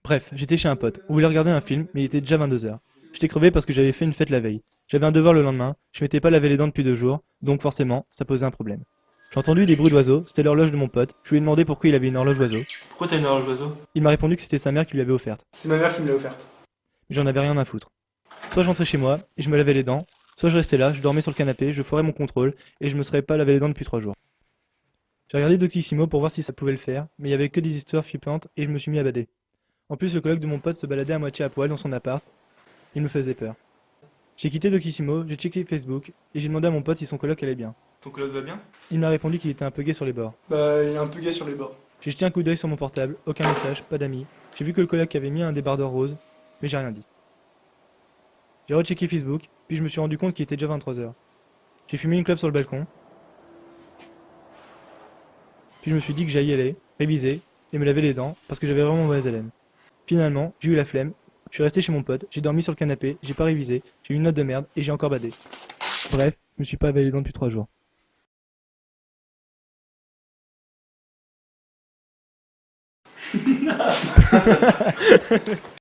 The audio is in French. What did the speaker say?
Bref, j'étais chez un pote. On voulait regarder un film, mais il était déjà 22 heures. J'étais crevé parce que j'avais fait une fête la veille. J'avais un devoir le lendemain, je m'étais pas lavé les dents depuis 2 jours, donc forcément, ça posait un problème. J'ai entendu des bruits d'oiseaux, c'était l'horloge de mon pote. Je lui ai demandé pourquoi il avait une horloge oiseau. Pourquoi t'as une horloge d'oiseau? Il m'a répondu que c'était sa mère qui lui avait offerte. C'est ma mère qui me l'a offerte. Mais j'en avais rien à foutre. Soit je rentrais chez moi et je me lavais les dents, soit je restais là, je dormais sur le canapé, je foirais mon contrôle et je me serais pas lavé les dents depuis 3 jours. J'ai regardé Doctissimo pour voir si ça pouvait le faire, mais il y avait que des histoires flippantes et je me suis mis à bader. En plus, le coloc de mon pote se baladait à moitié à poil dans son appart, il me faisait peur. J'ai quitté Doctissimo, j'ai checké Facebook et j'ai demandé à mon pote si son coloc allait bien. Ton coloc va bien? Il m'a répondu qu'il était un peu gai sur les bords. Bah, il est un peu gay sur les bords. J'ai jeté un coup d'œil sur mon portable, aucun message, pas d'amis. J'ai vu que le coloc avait mis un débardeur rose, mais j'ai rien dit. J'ai rechecké Facebook, puis je me suis rendu compte qu'il était déjà 23 heures. J'ai fumé une clope sur le balcon, puis je me suis dit que j'allais y aller, réviser et me laver les dents parce que j'avais vraiment mauvaise haleine. Finalement, j'ai eu la flemme, je suis resté chez mon pote, j'ai dormi sur le canapé, j'ai pas révisé, j'ai eu une note de merde et j'ai encore badé. Bref, je me suis pas lavé les dents depuis 3 jours.